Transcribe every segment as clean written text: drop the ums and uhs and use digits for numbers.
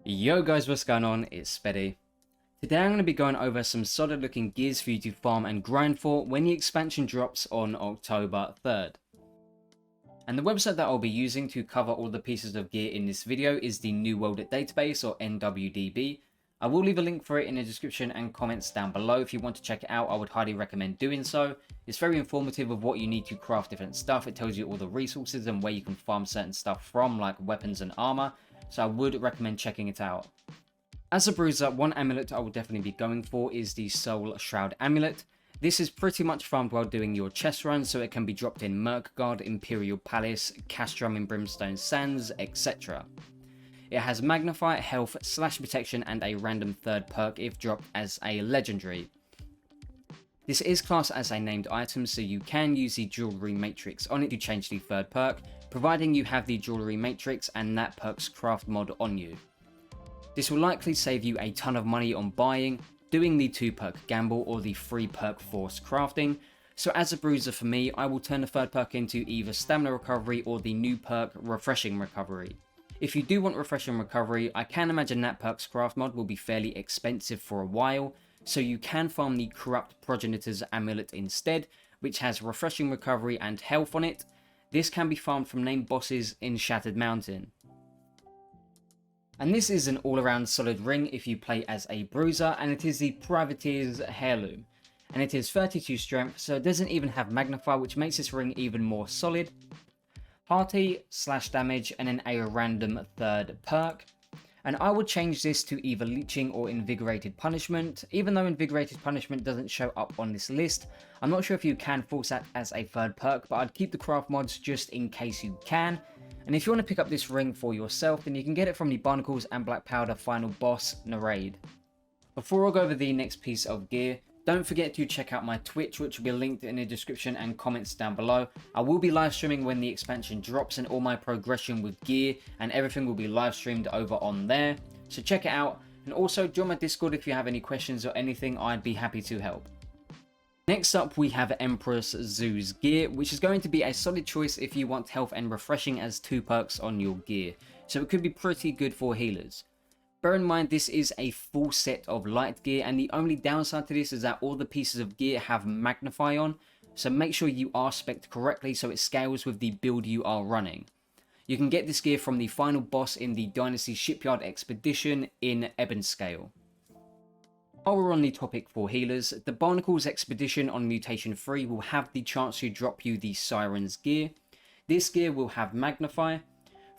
Yo guys, what's going on? It's Speddy. Today I'm going to be going over some solid looking gears for you to farm and grind for when the expansion drops on October 3rd. And the website that I'll be using to cover all the pieces of gear in this video is the New World Database, or NWDB. I will leave a link for it in the description and comments down below. If you want to check it out, I would highly recommend doing so. It's very informative of what you need to craft different stuff. It tells you all the resources and where you can farm certain stuff from, like weapons and armor. So I would recommend checking it out. As a bruiser, one amulet I will definitely be going for is the Soul Shroud Amulet. This is pretty much farmed while doing your chest run, so it can be dropped in Merkgard, Imperial Palace, Castrum in Brimstone Sands, etc. It has Magnify, Health, Slash Protection, and a random third perk if dropped as a legendary. This is classed as a named item, so you can use the Jewelry Matrix on it to change the third perk, providing you have the Jewelry Matrix and that perk's craft mod on you. This will likely save you a ton of money on buying, doing the 2 perk gamble, or the 3 perk force crafting. So as a bruiser for me, I will turn the third perk into either Stamina Recovery or the new perk Refreshing Recovery. If you do want Refreshing Recovery, I can imagine that perk's craft mod will be fairly expensive for a while, so you can farm the Corrupt Progenitor's Amulet instead, which has Refreshing Recovery and Health on it. This can be farmed from named bosses in Shattered Mountain. And this is an all-around solid ring if you play as a bruiser, and it is the Privateer's Heirloom. And it is 32 strength, so it doesn't even have Magnify, which makes this ring even more solid. Hearty, slash damage, and then a random third perk. And I would change this to either Leeching or Invigorated Punishment. Even though Invigorated Punishment doesn't show up on this list, I'm not sure if you can force that as a third perk, but I'd keep the craft mods just in case you can. And if you want to pick up this ring for yourself, then you can get it from the Barnacles and Black Powder final boss in the raid. Before I go over the next piece of gear, don't forget to check out my Twitch, which will be linked in the description and comments down below. I will be live streaming when the expansion drops, and all my progression with gear and everything will be live streamed over on there. So check it out, and also join my Discord if you have any questions or anything. I'd be happy to help. Next up, we have Empress Zhou's gear, which is going to be a solid choice if you want health and refreshing as 2 perks on your gear. So it could be pretty good for healers. Bear in mind, this is a full set of light gear, and the only downside to this is that all the pieces of gear have Magnify on, so make sure you are spec'd correctly so it scales with the build you are running. You can get this gear from the final boss in the Dynasty Shipyard Expedition in Ebonscale. While we're on the topic for healers, the Barnacles Expedition on Mutation 3 will have the chance to drop you the Siren's gear. This gear will have Magnify,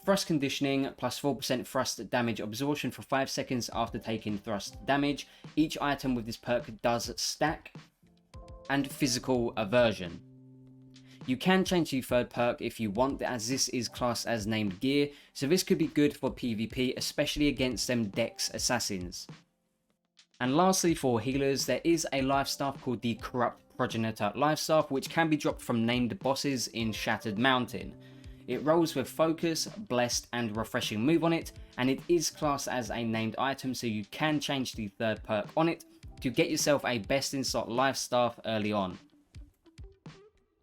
Thrust Conditioning, plus 4% thrust damage absorption for 5 seconds after taking thrust damage. Each item with this perk does stack. And Physical Aversion. You can change the third perk if you want, as this is classed as named gear, so this could be good for PvP, especially against them Dex Assassins. And lastly, for healers, there is a life staff called the Corrupt Progenitor life staff, which can be dropped from named bosses in Shattered Mountain. It rolls with Focus, Blessed, and Refreshing move on it, and it is classed as a named item, so you can change the third perk on it to get yourself a best in slot life staff early on.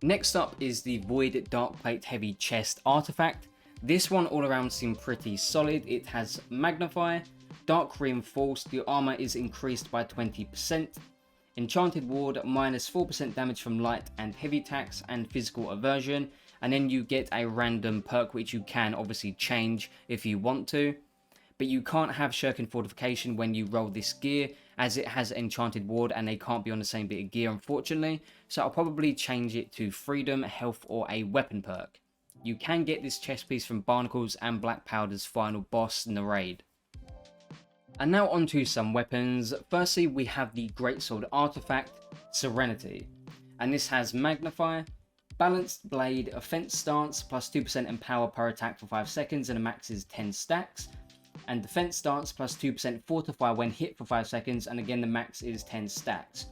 Next up is the Void Darkplate Heavy Chest Artifact. This one all around seems pretty solid. It has Magnify, Dark Reinforced, your armor is increased by 20%, Enchanted Ward, minus 4% damage from light and heavy attacks, and Physical Aversion. And then you get a random perk which you can obviously change if you want to. But you can't have Shirkin Fortification when you roll this gear, as it has Enchanted Ward and they can't be on the same bit of gear, unfortunately. So I'll probably change it to Freedom, Health, or a weapon perk. You can get this chest piece from Barnacles and Black Powder's final boss in the raid. And now onto some weapons. Firstly, we have the Greatsword Artifact, Serenity. And this has Magnify, Balanced Blade, Offense Stance, plus 2% Empower per attack for 5 seconds, and a max is 10 stacks. And Defense Stance, plus 2% Fortify when hit for 5 seconds, and again the max is 10 stacks.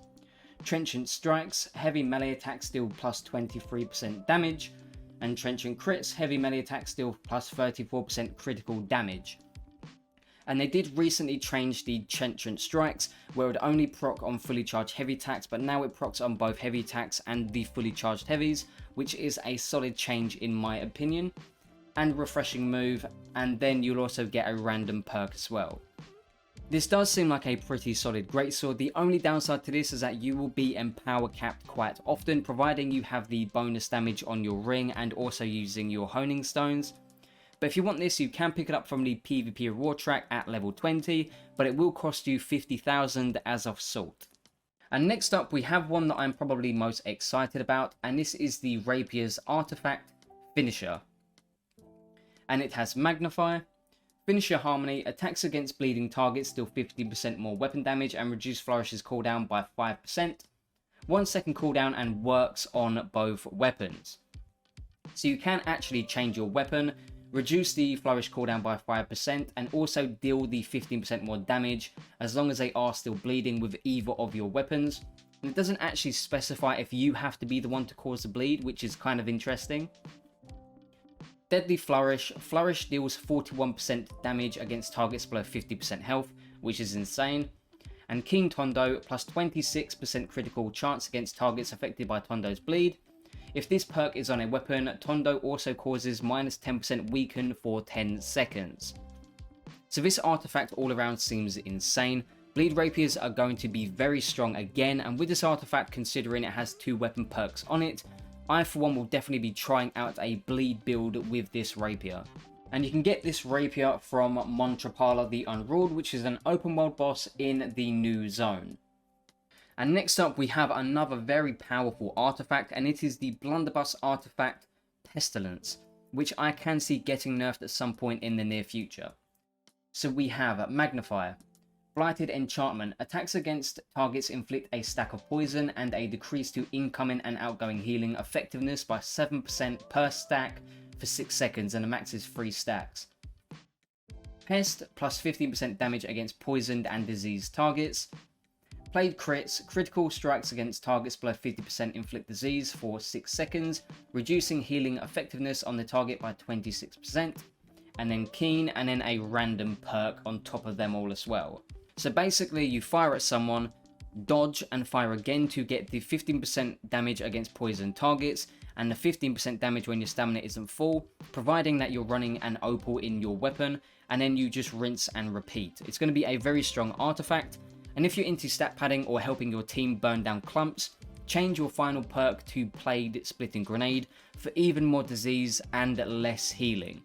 Trenchant Strikes, Heavy Melee Attacks deal plus 23% damage. And Trenchant Crits, Heavy Melee Attacks deal plus 34% critical damage. And they did recently change the Trenchant Strikes, where it would only proc on fully charged heavy attacks, but now it procs on both heavy attacks and the fully charged heavies, which is a solid change in my opinion. and refreshing move, and then you'll also get a random perk as well. This does seem like a pretty solid greatsword. The only downside to this is that you will be empower capped quite often, providing you have the bonus damage on your ring and also using your honing stones. But if you want this, you can pick it up from the PvP reward track at level 20, but it will cost you 50,000 as of salt. And next up, we have one that I'm probably most excited about, and this is the Rapier's Artifact Finisher. And it has Magnify, Finisher Harmony, attacks against bleeding targets deal 50% more weapon damage and reduce Flourish's cooldown by 5%, 1 second cooldown, and works on both weapons. So you can actually change your weapon, reduce the Flourish cooldown by 5%, and also deal the 15% more damage as long as they are still bleeding with either of your weapons. And it doesn't actually specify if you have to be the one to cause the bleed, which is kind of interesting. Deadly Flourish. Flourish deals 41% damage against targets below 50% health, which is insane. And Keen Tondo, plus 26% critical chance against targets affected by Tondo's bleed. If this perk is on a weapon, Tondo also causes minus 10% weaken for 10 seconds. So this artifact all around seems insane. Bleed Rapiers are going to be very strong again, and with this artifact, considering it has 2 weapon perks on it, I for one will definitely be trying out a bleed build with this Rapier. And you can get this Rapier from Montrapala the Unruled, which is an open world boss in the new zone. And next up, we have another very powerful artifact, and it is the Blunderbuss artifact Pestilence, which I can see getting nerfed at some point in the near future. So we have Magnifier, Blighted Enchantment, attacks against targets inflict a stack of poison and a decrease to incoming and outgoing healing effectiveness by 7% per stack for 6 seconds, and the max is 3 stacks. Pest, plus 15% damage against poisoned and diseased targets. Plague Crits, critical strikes against targets below 50% inflict disease for 6 seconds, reducing healing effectiveness on the target by 26%, and then Keen, and then a random perk on top of them all as well. So basically you fire at someone, dodge and fire again to get the 15% damage against poison targets, and the 15% damage when your stamina isn't full, providing that you're running an opal in your weapon, and then you just rinse and repeat. It's going to be a very strong artifact. And if you're into stat padding or helping your team burn down clumps, change your final perk to Plague Splitting Grenade for even more disease and less healing.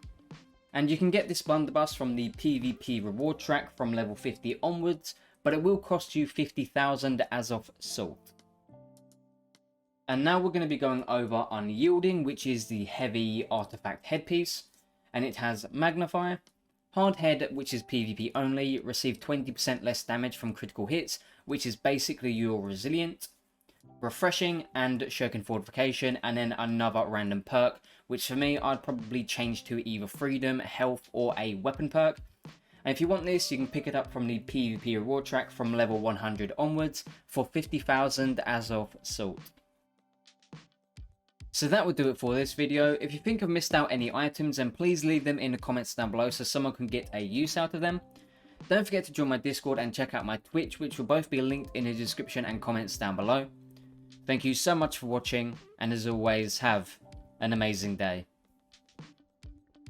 And you can get this blunderbuss from the PvP reward track from level 50 onwards, but it will cost you 50,000 as of salt. And now we're going to be going over Unyielding, which is the heavy artifact headpiece, and it has Magnify, Hard Head, which is PvP only, receive 20% less damage from critical hits, which is basically your Resilient, Refreshing, and Shirking Fortification, and then another random perk, which for me I'd probably change to either Freedom, Health, or a weapon perk. And if you want this, you can pick it up from the PvP reward track from level 100 onwards for 50,000 as of salt. So that would do it for this video. If you think I've missed out any items, then please leave them in the comments down below so someone can get a use out of them. Don't forget to join my Discord and check out my Twitch, which will both be linked in the description and comments down below. Thank you so much for watching, and as always, have an amazing day.